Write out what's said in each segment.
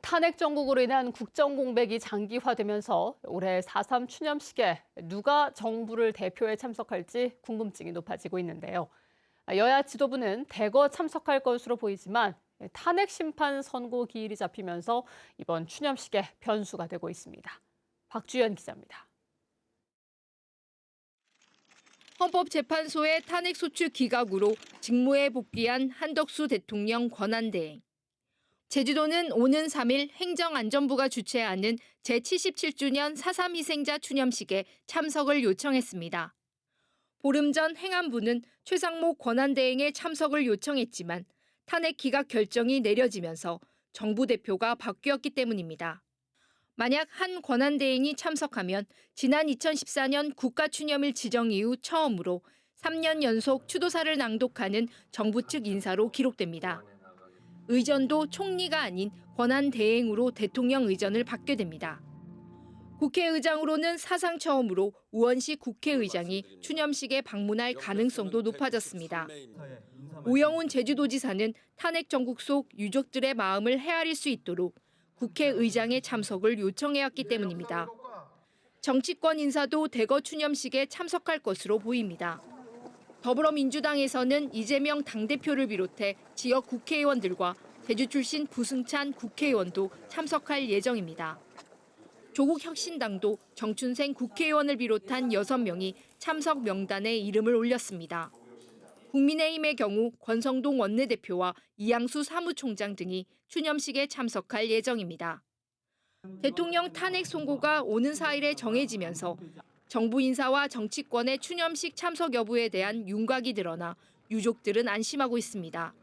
탄핵 정국으로 인한 국정 공백이 장기화되면서 올해 4.3 추념식에 누가 정부를 대표해 참석할지 궁금증이 높아지고 있는데요. 여야 지도부는 대거 참석할 것으로 보이지만 탄핵 심판 선고 기일이 잡히면서 이번 추념식에 변수가 되고 있습니다. 박주연 기자입니다. 헌법재판소의 탄핵소추 기각으로 직무에 복귀한 한덕수 대통령 권한대행. 제주도는 오는 3일 행정안전부가 주최하는 제77주년 4.3 희생자 추념식에 참석을 요청했습니다. 보름 전 행안부는 최상목 권한대행의 참석을 요청했지만 탄핵 기각 결정이 내려지면서 정부 대표가 바뀌었기 때문입니다. 만약 한 권한대행이 참석하면 지난 2014년 국가추념일 지정 이후 처음으로 3년 연속 추도사를 낭독하는 정부 측 인사로 기록됩니다. 의전도 총리가 아닌 권한대행으로 대통령 의전을 받게 됩니다. 국회의장으로는 사상 처음으로 우원식 국회의장이 추념식에 방문할 가능성도 높아졌습니다. 오영훈 제주도지사는 탄핵 정국 속 유족들의 마음을 헤아릴 수 있도록 국회의장의 참석을 요청해왔기 때문입니다. 정치권 인사도 대거 추념식에 참석할 것으로 보입니다. 더불어민주당에서는 이재명 당대표를 비롯해 지역 국회의원들과 제주 출신 부승찬 국회의원도 참석할 예정입니다. 조국혁신당도 정춘생 국회의원을 비롯한 6명이 참석 명단에 이름을 올렸습니다. 국민의힘의 경우 권성동 원내대표와 이양수 사무총장 등이 추념식에 참석할 예정입니다. 대통령 탄핵 선고가 오는 4일에 정해지면서 정부 인사와 정치권의 추념식 참석 여부에 대한 윤곽이 드러나 유족들은 안심하고 있습니다.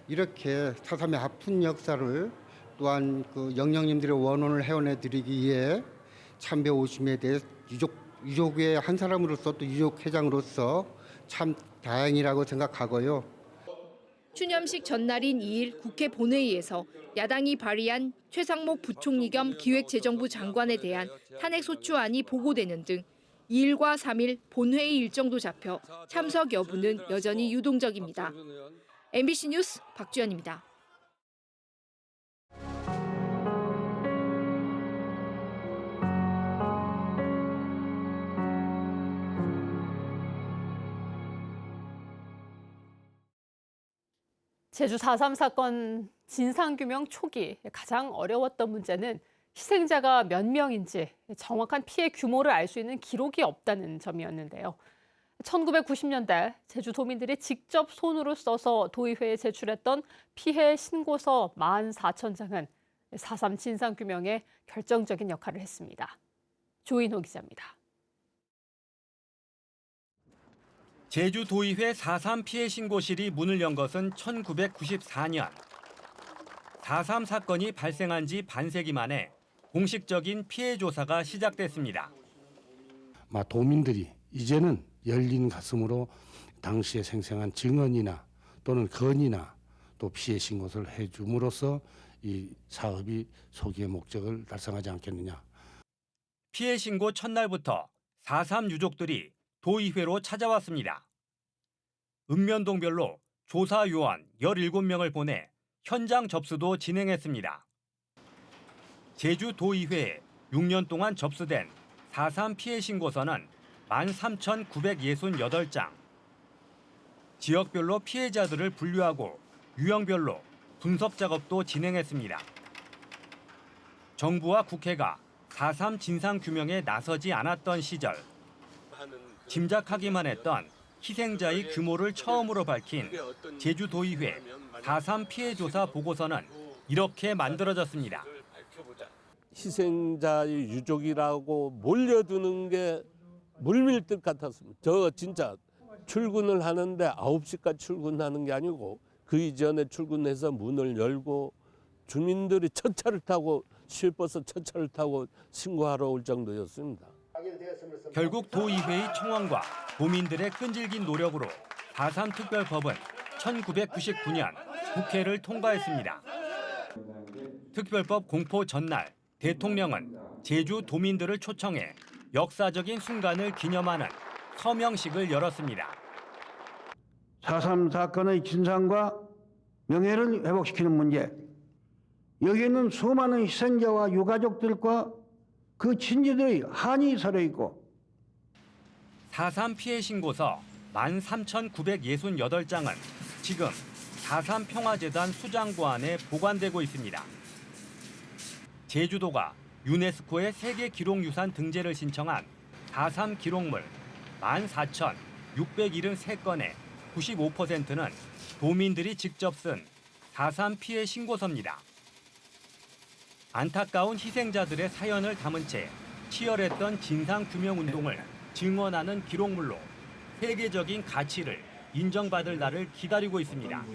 이렇게 4.3의 아픈 역사를 또한 영령님들의 원혼을 회원해드리기 위해 참배 오심에 대해 유족의 한 사람으로서 또 유족회장으로서 참 다행이라고 생각하고요. 추념식 전날인 2일 국회 본회의에서 야당이 발의한 최상목 부총리 겸 기획재정부 장관에 대한 탄핵소추안이 보고되는 등 2일과 3일 본회의 일정도 잡혀 참석 여부는 여전히 유동적입니다. MBC 뉴스 박주연입니다. 제주 4.3 사건 진상규명 초기 가장 어려웠던 문제는 희생자가 몇 명인지 정확한 피해 규모를 알 수 있는 기록이 없다는 점이었는데요. 1990년대 제주도민들이 직접 손으로 써서 도의회에 제출했던 피해 신고서 14,000장은 4.3 진상규명에 결정적인 역할을 했습니다. 조인호 기자입니다. 제주도의회 4.3 피해 신고실이 문을 연 것은 1994년. 4.3 사건이 발생한 지 반세기 만에 공식적인 피해 조사가 시작됐습니다. 도민들이 이제는 열린 가슴으로 당시에 생생한 증언이나 또는 건의나 또 피해 신고를 해줌으로써 이 사업이 소기의 목적을 달성하지 않겠느냐. 피해 신고 첫날부터 4.3 유족들이 도의회로 찾아왔습니다. 읍면동별로 조사 요원 17명을 보내 현장 접수도 진행했습니다. 제주도의회에 6년 동안 접수된 4.3 피해 신고서는 13,968장. 지역별로 피해자들을 분류하고 유형별로 분석 작업도 진행했습니다. 정부와 국회가 4.3 진상규명에 나서지 않았던 시절, 짐작하기만 했던 희생자의 규모를 처음으로 밝힌 제주도의회 4.3 피해조사 보고서는 이렇게 만들어졌습니다. 희생자의 유족이라고 몰려드는 게 물밀듯 같았습니다. 저 진짜 출근을 하는데 9시까지 출근하는 게 아니고 그 이전에 출근해서 문을 열고 주민들이 첫차를 타고 시외버스 첫차를 타고 신고하러 올 정도였습니다. 결국 도의회의 청원과 도민들의 끈질긴 노력으로 4.3 특별법은 1999년 국회를 통과했습니다. 특별법 공포 전날 대통령은 제주 도민들을 초청해 역사적인 순간을 기념하는 서명식을 열었습니다. 4.3 사건의 진상과 명예를 회복시키는 문제, 여기에는 수많은 희생자와 유가족들과 그 친지들의 한이 서려 있고 4.3 피해 신고서 13,968장은 지금 4.3 평화재단 수장고안에 보관되고 있습니다. 제주도가 유네스코의 세계기록유산 등재를 신청한 4.3 기록물 14,673건의 95%는 도민들이 직접 쓴 4.3 피해 신고서입니다. 안타까운 희생자들의 사연을 담은 채 치열했던 진상규명운동을 증언하는 기록물로 세계적인 가치를 인정받을 날을 기다리고 있습니다.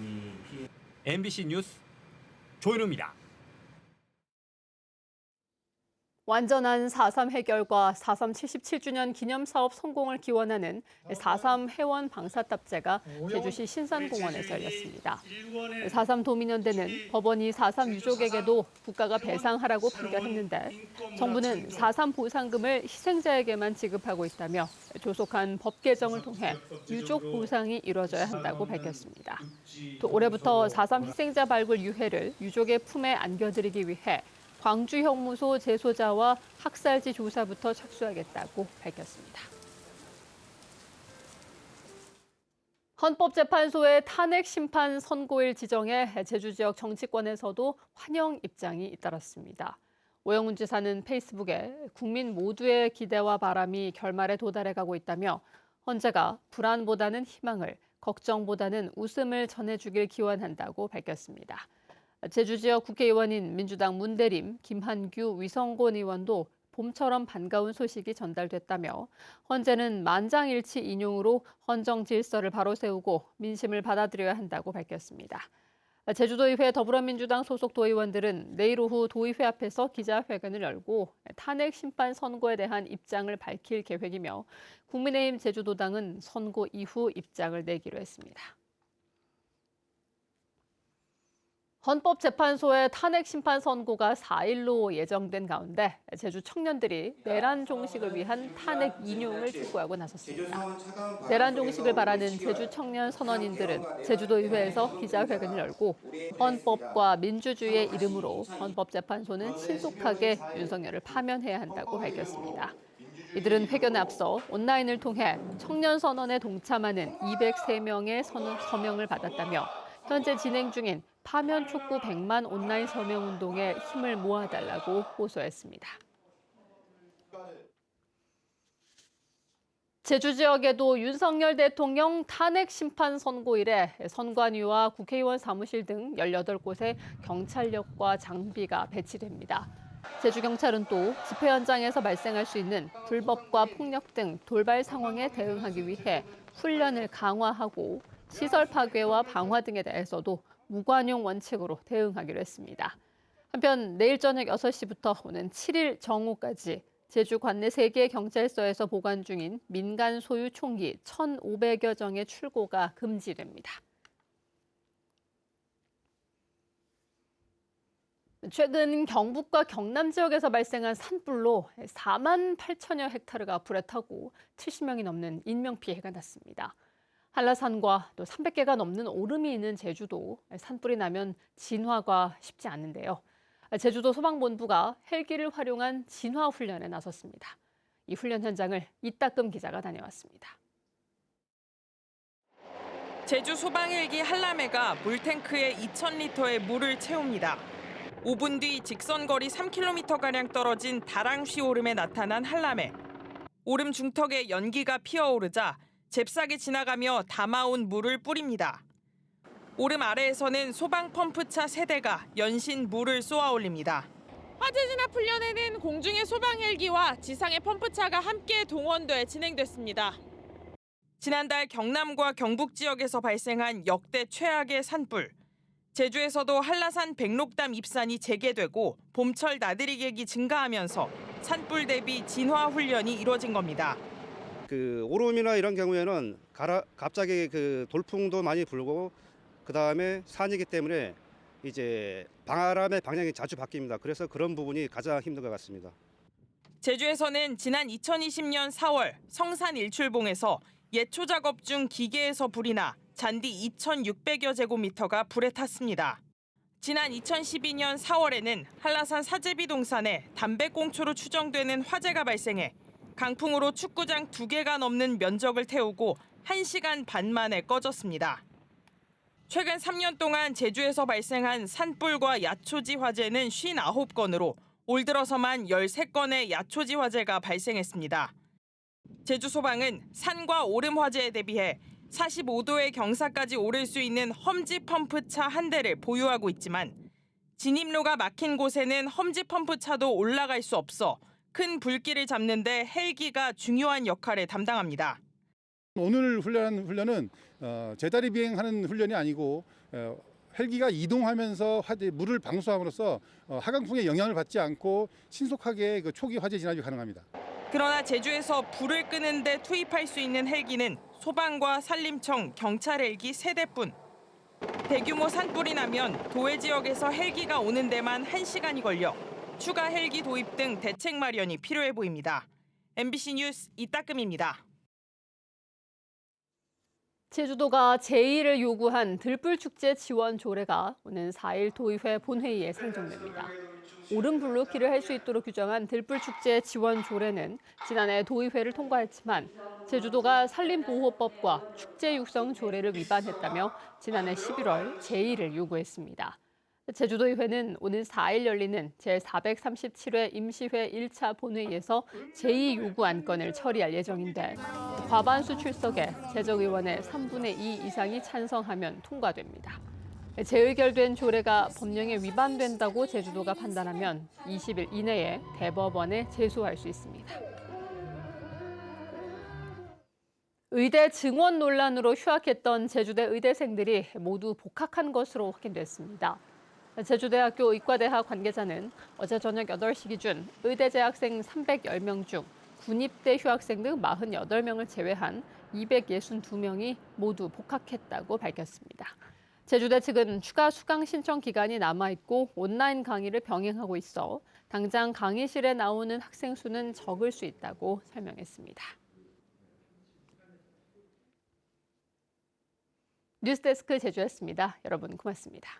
MBC 뉴스 조현우입니다. 완전한 4.3 해결과 4.3 77주년 기념사업 성공을 기원하는 4.3 해원 방사탑재가 제주시 신산공원에서 열렸습니다. 4.3 도민연대는 법원이 4.3 유족에게도 국가가 배상하라고 판결했는데 정부는 4.3 보상금을 희생자에게만 지급하고 있다며 조속한 법 개정을 통해 유족 보상이 이루어져야 한다고 밝혔습니다. 또 올해부터 4.3 희생자 발굴 유해를 유족의 품에 안겨드리기 위해 광주 형무소 재소자와 학살지 조사부터 착수하겠다고 밝혔습니다. 헌법재판소의 탄핵 심판 선고일 지정에 제주 지역 정치권에서도 환영 입장이 잇따랐습니다. 오영훈 지사는 페이스북에 국민 모두의 기대와 바람이 결말에 도달해가고 있다며 헌재가 불안보다는 희망을, 걱정보다는 웃음을 전해주길 기원한다고 밝혔습니다. 제주 지역 국회의원인 민주당 문대림, 김한규, 위성곤 의원도 봄처럼 반가운 소식이 전달됐다며 헌재는 만장일치 인용으로 헌정 질서를 바로 세우고 민심을 받아들여야 한다고 밝혔습니다. 제주도의회 더불어민주당 소속 도의원들은 내일 오후 도의회 앞에서 기자회견을 열고 탄핵 심판 선고에 대한 입장을 밝힐 계획이며 국민의힘 제주도당은 선고 이후 입장을 내기로 했습니다. 헌법재판소의 탄핵 심판 선고가 4일로 예정된 가운데 제주 청년들이 내란 종식을 위한 탄핵 인용을 촉구하고 나섰습니다. 내란 종식을 바라는 제주 청년 선언인들은 제주도의회에서 기자회견을 열고 헌법과 민주주의의 이름으로 헌법재판소는 신속하게 윤석열을 파면해야 한다고 밝혔습니다. 이들은 회견에 앞서 온라인을 통해 청년 선언에 동참하는 203명의 서명을 받았다며 현재 진행 중인 파면 촉구 100만 온라인 서명 운동에 힘을 모아달라고 호소했습니다. 제주 지역에도 윤석열 대통령 탄핵 심판 선고 이래 선관위와 국회의원 사무실 등 18곳에 경찰력과 장비가 배치됩니다. 제주경찰은 또 집회 현장에서 발생할 수 있는 불법과 폭력 등 돌발 상황에 대응하기 위해 훈련을 강화하고 시설 파괴와 방화 등에 대해서도 무관용 원칙으로 대응하기로 했습니다. 한편 내일 저녁 6시부터 오는 7일 정오까지 제주 관내 3개 경찰서에서 보관 중인 민간 소유 총기 1,500여 정의 출고가 금지됩니다. 최근 경북과 경남 지역에서 발생한 산불로 4만 8천여 헥타르가 불에 타고 70명이 넘는 인명피해가 났습니다. 한라산과 또 300개가 넘는 오름이 있는 제주도, 산불이 나면 진화가 쉽지 않은데요. 제주도 소방본부가 헬기를 활용한 진화 훈련에 나섰습니다. 이 훈련 현장을 이따금 기자가 다녀왔습니다. 제주 소방 헬기 한라매가 물탱크에 2,000리터의 물을 채웁니다. 5분 뒤 직선 거리 3km가량 떨어진 다랑시 오름에 나타난 한라매. 오름 중턱에 연기가 피어오르자 잽싸게 지나가며 담아온 물을 뿌립니다. 오름 아래에서는 소방 펌프차 3대가 연신 물을 쏘아올립니다. 화재 진압 훈련에는 공중의 소방 헬기와 지상의 펌프차가 함께 동원돼 진행됐습니다. 지난달 경남과 경북 지역에서 발생한 역대 최악의 산불. 제주에서도 한라산 백록담 입산이 재개되고 봄철 나들이 객이 증가하면서 산불 대비 진화 훈련이 이루어진 겁니다. 그 오름이나 이런 경우에는 갑자기 그 돌풍도 많이 불고 그다음에 산이기 때문에 이제 바람의 방향이 자주 바뀝니다. 그래서 그런 부분이 가장 힘든 것 같습니다. 제주에서는 지난 2020년 4월 성산 일출봉에서 예초 작업 중 기계에서 불이 나 잔디 2,600여 제곱미터가 불에 탔습니다. 지난 2012년 4월에는 한라산 사제비 동산에 담배꽁초로 추정되는 화재가 발생해 강풍으로 축구장 2개가 넘는 면적을 태우고 1시간 반 만에 꺼졌습니다. 최근 3년 동안 제주에서 발생한 산불과 야초지 화재는 59건으로 올 들어서만 13건의 야초지 화재가 발생했습니다. 제주소방은 산과 오름 화재에 대비해 45도의 경사까지 오를 수 있는 험지 펌프차 1대를 보유하고 있지만 진입로가 막힌 곳에는 험지 펌프차도 올라갈 수 없어 큰 불길을 잡는 데 헬기가 중요한 역할을 담당합니다. 오늘 훈련은 제다리 비행하는 훈련이 아니고 헬기가 이동하면서 물을 방수함으로써 하강풍의 영향을 받지 않고 신속하게 초기 화재 진압이 가능합니다. 그러나 제주에서 불을 끄는 데 투입할 수 있는 헬기는 소방과 산림청, 경찰 헬기 3대뿐. 대규모 산불이 나면 도해 지역에서 헬기가 오는 데만 1시간이 걸려 추가 헬기 도입 등 대책 마련이 필요해 보입니다. MBC 뉴스 이따금입니다. 제주도가 제의를 요구한 들불축제 지원 조례가 오는 4일 도의회 본회의에 상정됩니다. 오름 블루키를 할 수 있도록 규정한 들불축제 지원 조례는 지난해 도의회를 통과했지만 제주도가 산림보호법과 축제 육성 조례를 위반했다며 지난해 11월 제의를 요구했습니다. 제주도의회는 오는 4일 열리는 제437회 임시회 1차 본회의에서 제의 요구 안건을 처리할 예정인데 과반수 출석에 제적의원의 3분의 2 이상이 찬성하면 통과됩니다. 재의결된 조례가 법령에 위반된다고 제주도가 판단하면 20일 이내에 대법원에 제소할 수 있습니다. 의대 증원 논란으로 휴학했던 제주대 의대생들이 모두 복학한 것으로 확인됐습니다. 제주대학교 의과대학 관계자는 어제 저녁 8시 기준 의대 재학생 310명 중 군입대 휴학생 등 48명을 제외한 262명이 모두 복학했다고 밝혔습니다. 제주대 측은 추가 수강 신청 기간이 남아있고 온라인 강의를 병행하고 있어 당장 강의실에 나오는 학생 수는 적을 수 있다고 설명했습니다. 뉴스데스크 제주였습니다. 여러분 고맙습니다.